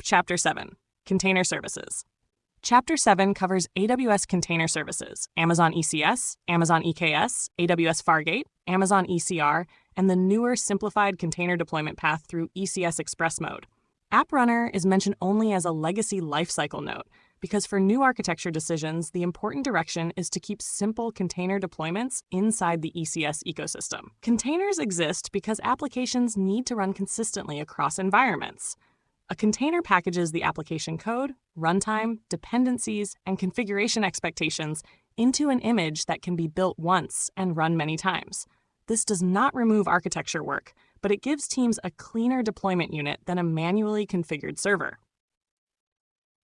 Chapter 7, Container Services. Chapter 7 covers AWS Container Services, Amazon ECS, Amazon EKS, AWS Fargate, Amazon ECR, and the newer simplified container deployment path through ECS Express Mode. App Runner is mentioned only as a legacy lifecycle note, because for new architecture decisions, the important direction is to keep simple container deployments inside the ECS ecosystem. Containers exist because applications need to run consistently across environments. A container packages the application code, runtime, dependencies, and configuration expectations into an image that can be built once and run many times. This does not remove architecture work, but it gives teams a cleaner deployment unit than a manually configured server.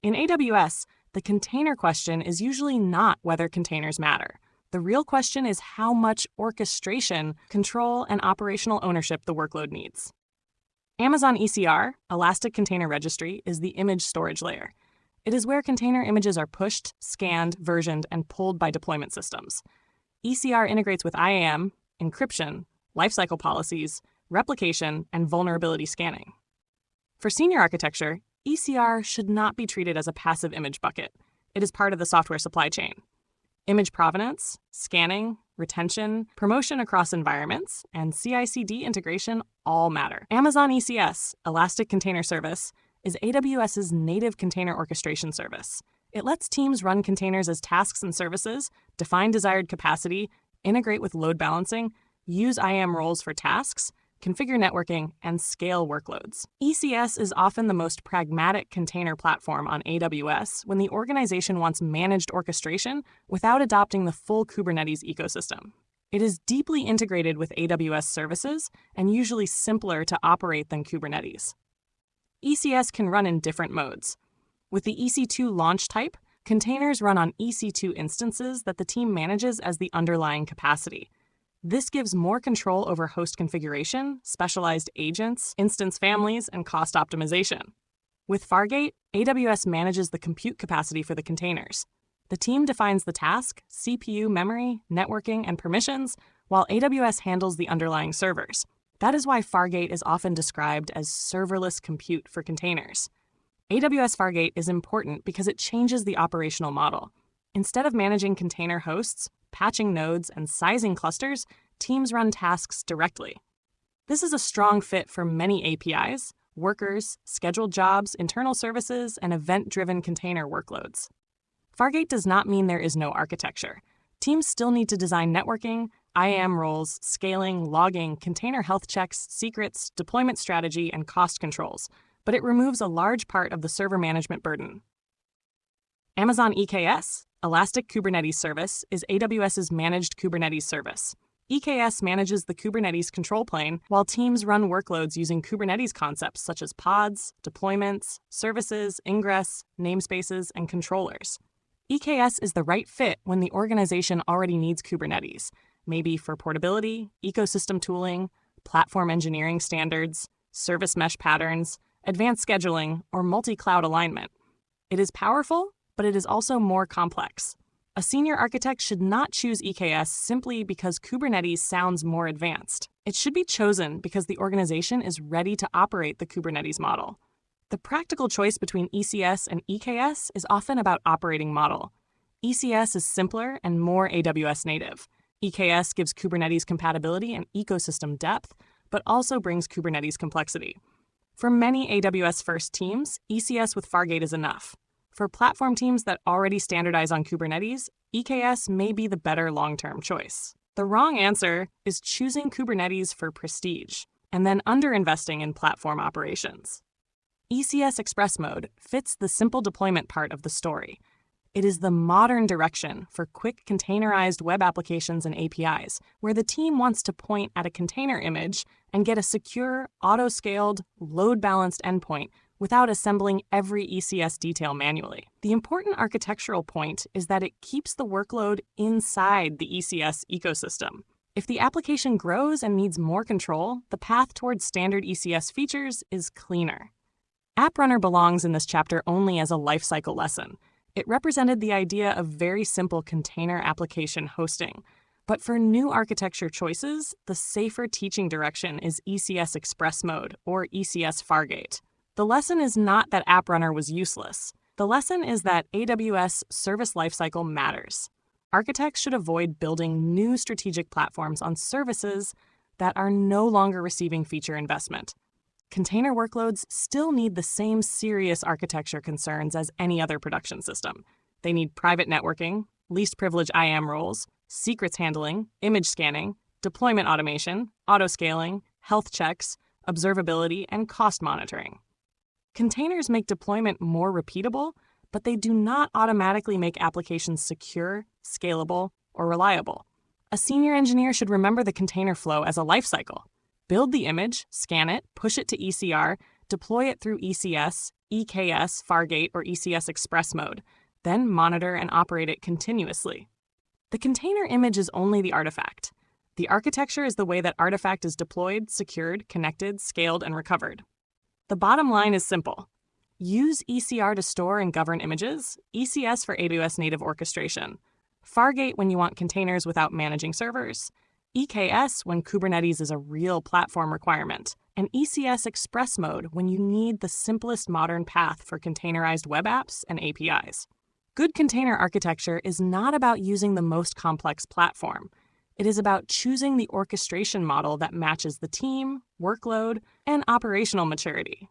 In AWS, the container question is usually not whether containers matter. The real question is how much orchestration, control, and operational ownership the workload needs. Amazon ECR, Elastic Container Registry, is the image storage layer. It is where container images are pushed, scanned, versioned, and pulled by deployment systems. ECR integrates with IAM, encryption, lifecycle policies, replication, and vulnerability scanning. For senior architecture, ECR should not be treated as a passive image bucket. It is part of the software supply chain. Image provenance, scanning, retention, promotion across environments, and CI/CD integration all matter. Amazon ECS, Elastic Container Service, is AWS's native container orchestration service. It lets teams run containers as tasks and services, define desired capacity, integrate with load balancing, use IAM roles for tasks, configure networking, and scale workloads. ECS is often the most pragmatic container platform on AWS when the organization wants managed orchestration without adopting the full Kubernetes ecosystem. It is deeply integrated with AWS services and usually simpler to operate than Kubernetes. ECS can run in different modes. With the EC2 launch type, containers run on EC2 instances that the team manages as the underlying capacity. This gives more control over host configuration, specialized agents, instance families, and cost optimization. With Fargate, AWS manages the compute capacity for the containers. The team defines the task, CPU, memory, networking, and permissions, while AWS handles the underlying servers. That is why Fargate is often described as serverless compute for containers. AWS Fargate is important because it changes the operational model. Instead of managing container hosts, patching nodes, and sizing clusters, teams run tasks directly. This is a strong fit for many APIs, workers, scheduled jobs, internal services, and event-driven container workloads. Fargate does not mean there is no architecture. Teams still need to design networking, IAM roles, scaling, logging, container health checks, secrets, deployment strategy, and cost controls, but it removes a large part of the server management burden. Amazon EKS, Elastic Kubernetes Service, is AWS's managed Kubernetes service. EKS manages the Kubernetes control plane while teams run workloads using Kubernetes concepts such as pods, deployments, services, ingress, namespaces, and controllers. EKS is the right fit when the organization already needs Kubernetes, maybe for portability, ecosystem tooling, platform engineering standards, service mesh patterns, advanced scheduling, or multi-cloud alignment. It is powerful, but it is also more complex. A senior architect should not choose EKS simply because Kubernetes sounds more advanced. It should be chosen because the organization is ready to operate the Kubernetes model. The practical choice between ECS and EKS is often about operating model. ECS is simpler and more AWS native. EKS gives Kubernetes compatibility and ecosystem depth, but also brings Kubernetes complexity. For many AWS-first teams, ECS with Fargate is enough. For platform teams that already standardize on Kubernetes, EKS may be the better long-term choice. The wrong answer is choosing Kubernetes for prestige and then underinvesting in platform operations. ECS Express Mode fits the simple deployment part of the story. It is the modern direction for quick containerized web applications and APIs, where the team wants to point at a container image and get a secure, auto-scaled, load-balanced endpoint without assembling every ECS detail manually. The important architectural point is that it keeps the workload inside the ECS ecosystem. If the application grows and needs more control, the path towards standard ECS features is cleaner. App Runner belongs in this chapter only as a lifecycle lesson. It represented the idea of very simple container application hosting. But for new architecture choices, the safer teaching direction is ECS Express Mode, or ECS Fargate. The lesson is not that App Runner was useless. The lesson is that AWS Service Lifecycle matters. Architects should avoid building new strategic platforms on services that are no longer receiving feature investment. Container workloads still need the same serious architecture concerns as any other production system. They need private networking, least privilege IAM roles, secrets handling, image scanning, deployment automation, auto-scaling, health checks, observability, and cost monitoring. Containers make deployment more repeatable, but they do not automatically make applications secure, scalable, or reliable. A senior engineer should remember the container flow as a lifecycle. Build the image, scan it, push it to ECR, deploy it through ECS, EKS, Fargate, or ECS Express mode, then monitor and operate it continuously. The container image is only the artifact. The architecture is the way that artifact is deployed, secured, connected, scaled, and recovered. The bottom line is simple. Use ECR to store and govern images, ECS for AWS native orchestration, Fargate when you want containers without managing servers, EKS when Kubernetes is a real platform requirement, and ECS Express mode when you need the simplest modern path for containerized web apps and APIs. Good container architecture is not about using the most complex platform. It is about choosing the orchestration model that matches the team, workload, and operational maturity.